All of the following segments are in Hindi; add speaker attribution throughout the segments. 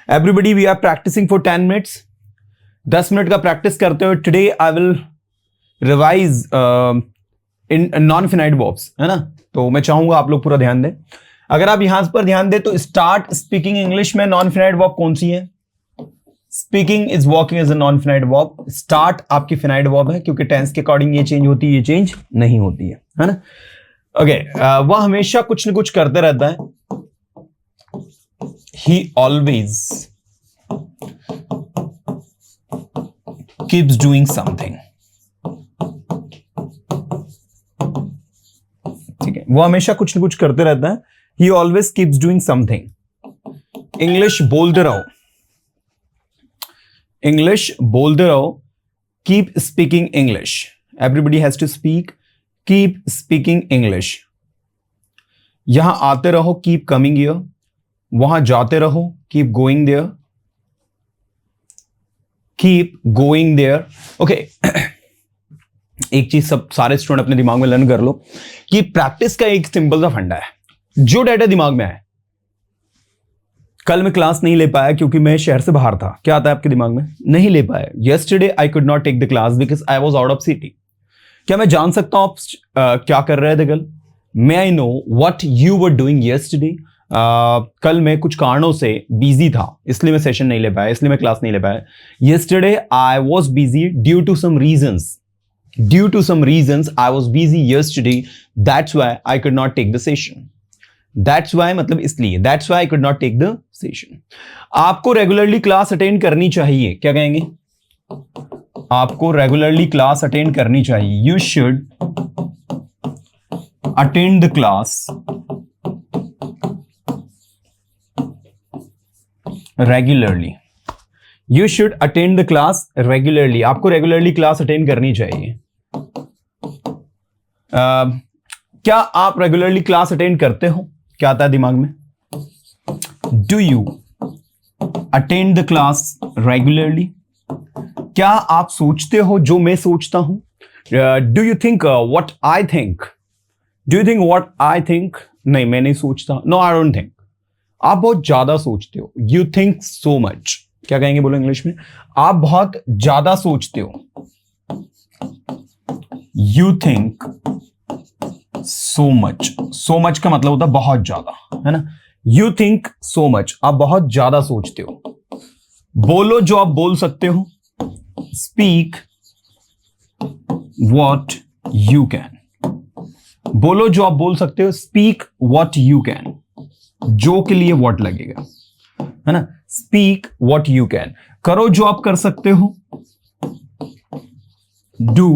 Speaker 1: Everybody we are practicing for 10 minutes. 10 minute का प्रैक्टिस करते हुए today I will revise in non finite verbs, है ना. तो मैं चाहूंगा आप लोग पूरा ध्यान दें. अगर आप यहां पर ध्यान दें तो स्टार्ट स्पीकिंग इंग्लिश में नॉन फिनाइट वर्ब कौन सी है? Speaking is walking is a non finite verb. Start आपकी फिनाइट वर्ब है क्योंकि टेंस के अकॉर्डिंग ये चेंज होती है, ये चेंज नहीं होती है ना. ओके, वह हमेशा कुछ न कुछ करते रहता है. He always keeps doing something. ठीक है, वो हमेशा कुछ न कुछ करते रहता है. He always keeps doing something. English बोलते रहो, इंग्लिश बोलते रहो. Keep speaking English. Everybody has to speak. Keep speaking English. यहां आते रहो, keep coming here. वहां जाते रहो, keep going there, keep going there. Okay, एक चीज सब सारे स्टूडेंट अपने दिमाग में लर्न कर लो कि प्रैक्टिस का एक सिंपल सा फंडा है. जो डाटा दिमाग में है, कल मैं क्लास नहीं ले पाया क्योंकि मैं शहर से बाहर था. क्या आता है आपके दिमाग में? नहीं ले पाया. Yesterday I could not take the class because I was out of city. क्या मैं जान सकता हूं आप क्या कर रहे थे कल? May I know what you were doing yesterday? कल मैं कुछ कारणों से बिजी था, इसलिए मैं सेशन नहीं ले पाया, इसलिए मैं क्लास नहीं ले पाया. Yesterday I was busy due to some reasons. Due to some reasons I was busy yesterday, that's why I could not take the session. That's why मतलब इसलिए, that's why I could not take the session. आपको रेगुलरली क्लास अटेंड करनी चाहिए. क्या कहेंगे? आपको रेगुलरली क्लास अटेंड करनी चाहिए. You should attend the class regularly. You should attend the class regularly. आपको रेगुलरली क्लास अटेंड करनी चाहिए. क्या आप रेगुलरली क्लास अटेंड करते हो? क्या आता है दिमाग में? Do you attend the class regularly? क्या आप सोचते हो जो मैं सोचता हूं? Do you think what I think? Do you think what I think? नहीं, मैं नहीं सोचता. No, I don't think. आप बहुत ज्यादा सोचते हो. You think so much. क्या कहेंगे बोलो इंग्लिश में? आप बहुत ज्यादा सोचते हो. You think so much. So much का मतलब होता है बहुत ज्यादा, है ना. यू थिंक सो मच, आप बहुत ज्यादा सोचते हो. बोलो जो आप बोल सकते हो. Speak what you can. बोलो जो आप बोल सकते हो. Speak what you can. जो के लिए वॉट लगेगा, है ना. Speak what you can. करो जो आप कर सकते हो. Do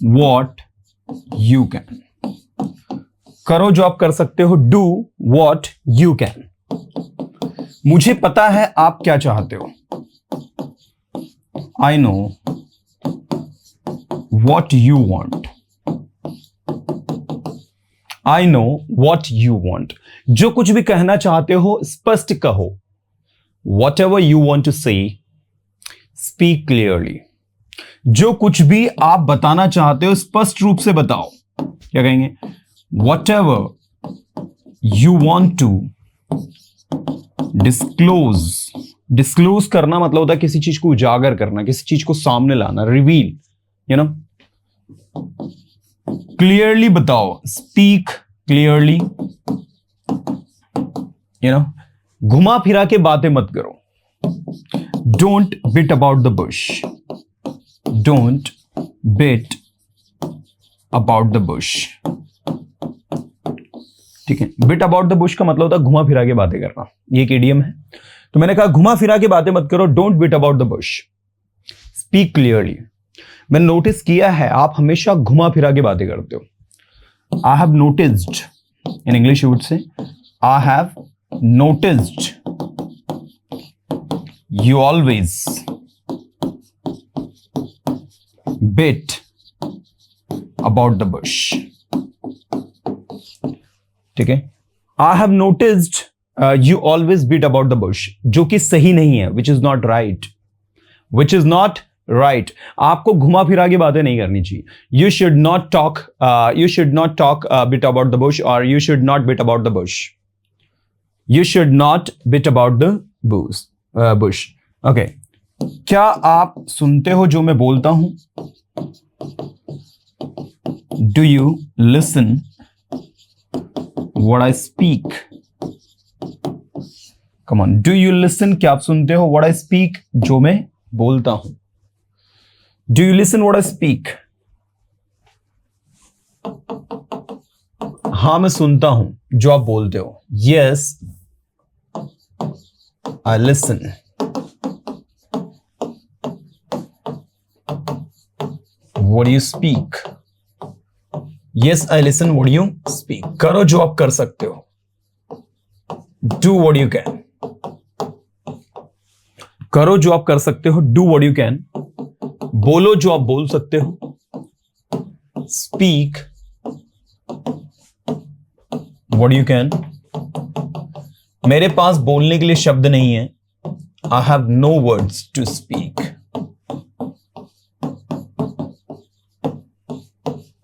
Speaker 1: what you can. करो जो आप कर सकते हो. Do what you can. मुझे पता है आप क्या चाहते हो. I know what you want. I know what you want. जो कुछ भी कहना चाहते हो स्पष्ट कहो. Whatever you want to say, speak clearly. जो कुछ भी आप बताना चाहते हो स्पष्ट रूप से बताओ. क्या कहेंगे? Whatever you want to disclose. Disclose करना मतलब होता है किसी चीज को उजागर करना, किसी चीज को सामने लाना, रिवील, यू नो. क्लियरली बताओ. Speak clearly, you know. घुमा फिरा के बातें मत करो. Don't bit about the Bush. Don't bit about the bush. ठीक है, बिट अबाउट द बुश का मतलब होता है घुमा फिरा के बातें करना. ये एक इडियम है. तो मैंने कहा घुमा फिरा के बातें मत करो. Don't bit about the Bush. Speak clearly. मैंने नोटिस किया है आप हमेशा घुमा फिरा के बातें करते हो. I have noticed. In English you would say I have noticed you always beat about the bush. ठीक है. I have noticed you always beat about the bush, जो कि सही नहीं है. Which is not right. Which is not right. आपको घुमा फिरा की बातें नहीं करनी चाहिए. You should not talk beat about the bush, और you should not beat about the bush. You should not beat about the Bush. Okay, क्या आप सुनते हो जो मैं बोलता हूं? Do you listen what I speak? Come on, do you listen, क्या आप सुनते हो व्हाट आई स्पीक, जो मैं बोलता हूं? Do you listen what I speak? हाँ, मैं सुनता हूं जो आप बोलते हो। Yes, I listen. What you speak? Yes, I listen what you speak. करो जो आप कर सकते हो। Do what you can. करो जो आप कर सकते हो। Do what you can. बोलो जो आप बोल सकते हो। Speak what you can. मेरे पास बोलने के लिए शब्द नहीं है। I have no words to speak.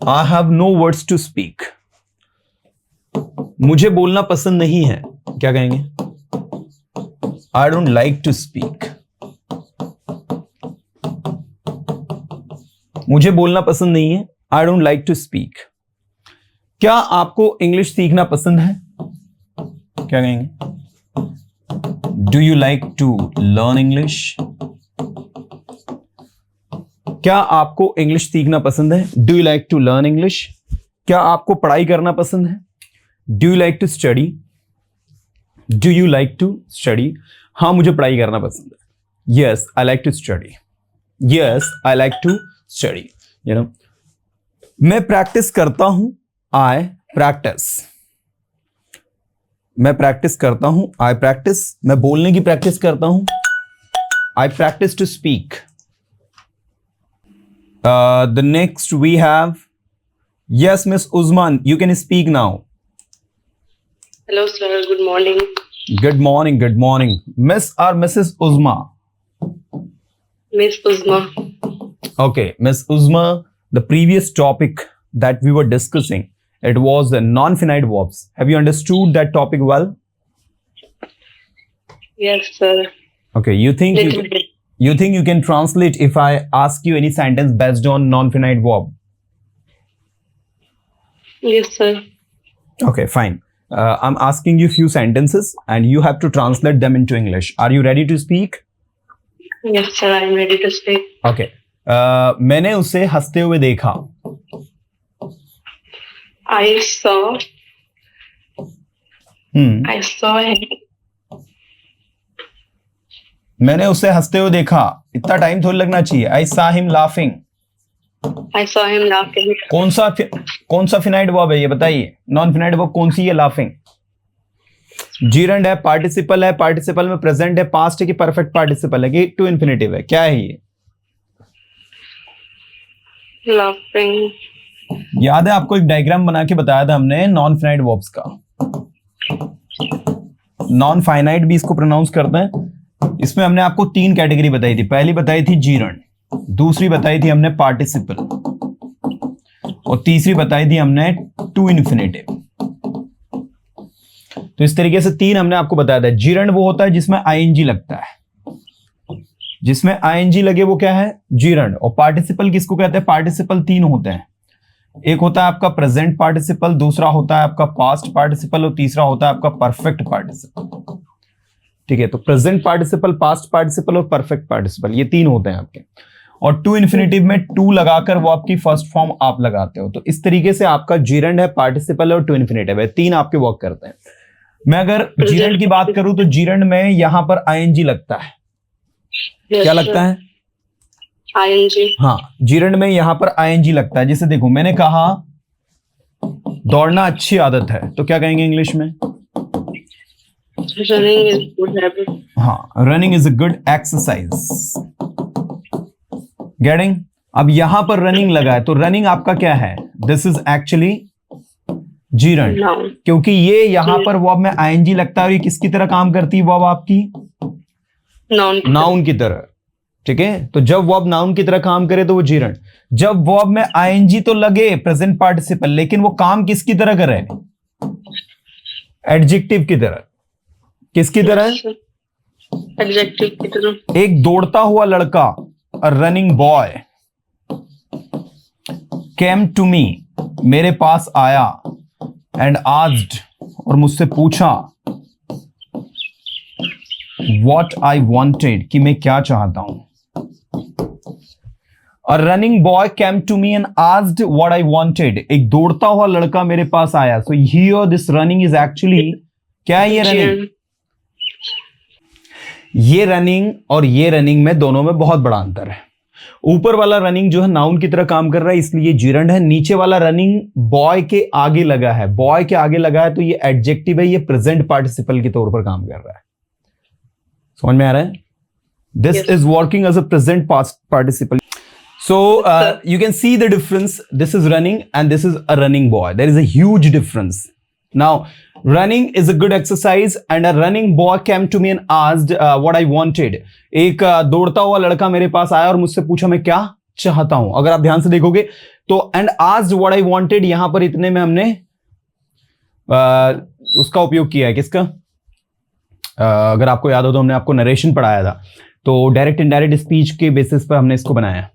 Speaker 1: I have no words to speak. मुझे बोलना पसंद नहीं है। क्या कहेंगे? I don't like to speak. मुझे बोलना पसंद नहीं है। I don't like to speak. क्या आपको इंग्लिश सीखना पसंद है? क्या कहेंगे? Do you like to learn English? क्या आपको इंग्लिश सीखना पसंद है? Do you like to learn English? क्या आपको पढ़ाई करना पसंद है? Do you like to study? Do you like to study? हाँ, मुझे पढ़ाई करना पसंद है। Yes, I like to study. Yes, I like to study. You know, मैं प्रैक्टिस करता हूं। I practice. मैं प्रैक्टिस करता हूं। I practice. मैं बोलने की प्रैक्टिस करता हूं। I practice to speak. The next we have, yes miss Usman, you can speak now.
Speaker 2: Hello, sir. Good morning.
Speaker 1: Good morning. Good morning. Miss or Mrs. Uzma?
Speaker 2: Miss Uzma.
Speaker 1: Okay, Miss Uzma, the previous topic that we were discussing, it was the non-finite verbs. Have you understood that topic well?
Speaker 2: Yes, sir.
Speaker 1: Okay, you think you can translate if I ask you any sentence based on non-finite verb?
Speaker 2: Yes, sir.
Speaker 1: Okay, fine. I'm asking you few sentences and you have to translate them into English. Are you ready to speak?
Speaker 2: Yes, sir. I'm ready to speak.
Speaker 1: Okay. मैंने उसे हंसते हुए देखा।
Speaker 2: I saw. I saw him.
Speaker 1: मैंने उसे हंसते हुए देखा। इतना टाइम थोड़ी लगना चाहिए। I saw him laughing.
Speaker 2: I saw him laughing.
Speaker 1: कौन सा फिनाइट वर्ब है ये बताइए? नॉन फिनाइट वर्ब कौन सी है? लाफिंग। जीरंड है, पार्टिसिपल है, पार्टिसिपल में प्रेजेंट है, पास्ट है कि परफेक्ट पार्टिसिपल है कि टू इन्फिनेटिव है? क्या है ये?
Speaker 2: Laughing.
Speaker 1: याद है आपको? एक डायग्राम बना के बताया था हमने नॉन फिनाइट वर्ब्स का। नॉन फाइनाइट भी इसको प्रोनाउंस करते हैं। इसमें हमने आपको 3 कैटेगरी बताई थी। पहली बताई थी जीरंड, दूसरी बताई थी हमने पार्टिसिपल, और तीसरी बताई थी हमने टू इन्फिनेटिव। तो इस तरीके से 3 हमने आपको बताया था। जीरंड वो होता है जिसमें आईएनजी लगता है। जिसमें आईएनजी लगे वो क्या है? जीरंड। और पार्टिसिपल किसको कहते हैं? पार्टिसिपल 3 होते हैं। एक होता है आपका प्रेजेंट पार्टिसिपल, दूसरा होता है आपका पास्ट पार्टिसिपल, और तीसरा होता है आपका परफेक्ट पार्टिसिपल। ठीक है, तो प्रेजेंट पार्टिसिपल, पास्ट पार्टिसिपल और परफेक्ट पार्टिसिपल, ये 3 होते हैं आपके। और टू इन्फिनेटिव में टू लगाकर वो आपकी फर्स्ट फॉर्म आप लगाते हो। तो इस तरीके से आपका जीरंड है, पार्टिसिपल और टू इन्फिनेटिव है, 3 आपके वर्क करते हैं। मैं अगर जीरंड की बात करूं तो जीरंड में यहां पर आईएनजी लगता है। क्या लगता है?
Speaker 2: आईएनजी।
Speaker 1: हाँ, जीरंड में यहां पर आईएनजी लगता है। जैसे देखो, मैंने कहा दौड़ना अच्छी आदत है, तो क्या कहेंगे इंग्लिश में?
Speaker 2: Running is good habit.
Speaker 1: हाँ, running is a good exercise. Getting? अब यहां पर रनिंग लगा है, तो रनिंग आपका क्या है? दिस इज एक्चुअली जीरंड, क्योंकि ये यहां पर वर्ब में आईएनजी लगता है और ये किसकी तरह काम करती है वर्ब आपकी? नाउन की तरह। ठीक है, तो जब वर्ब नाउन की तरह काम करे तो वो जीरंड। जब वर्ब में आईएनजी तो लगे प्रेजेंट पार्टिसिपल, लेकिन वो काम किसकी तरह करे? एडजेक्टिव की तरह। किसकी तरह?
Speaker 2: एडजेक्टिव की तरह।
Speaker 1: एक दौड़ता हुआ लड़का, a running boy, came to me, मेरे पास आया, एंड आस्क्ड, और मुझसे पूछा, व्हाट आई वांटेड, कि मैं क्या चाहता हूं। A running boy came to me and asked what I wanted. एक दौड़ता हुआ लड़का मेरे पास आया. So here this running is actually, क्या है ये रनिंग? ये रनिंग और ये रनिंग में दोनों में बहुत बड़ा अंतर है. ऊपर वाला रनिंग जो है नाउन की तरह काम कर रहा है इसलिए जीरंड है. नीचे वाला रनिंग बॉय के आगे लगा है. बॉय के आगे लगा है तो ये एडजेक्टिव है, ये प्रेजेंट पार्टिसिपल के तौर पर काम कर रहा है. समझ में आ रहा है? This is working as a present past participle. So you can see the difference. This is running and this is a running boy. There is a huge difference. Now, running is a good exercise and a running boy came to me and asked what I wanted. एक दौड़ता हुआ लड़का मेरे पास आया और मुझसे पूछा मैं क्या चाहता हूं. अगर आप ध्यान से देखोगे तो and asked what I wanted, यहां पर इतने में हमने उसका उपयोग किया है. किसका? अगर आपको याद हो तो हमने आपको नरेशन पढ़ाया था. तो डायरेक्ट इनडायरेक्ट स्पीच के बेसिस पर हमने इसको बनाया.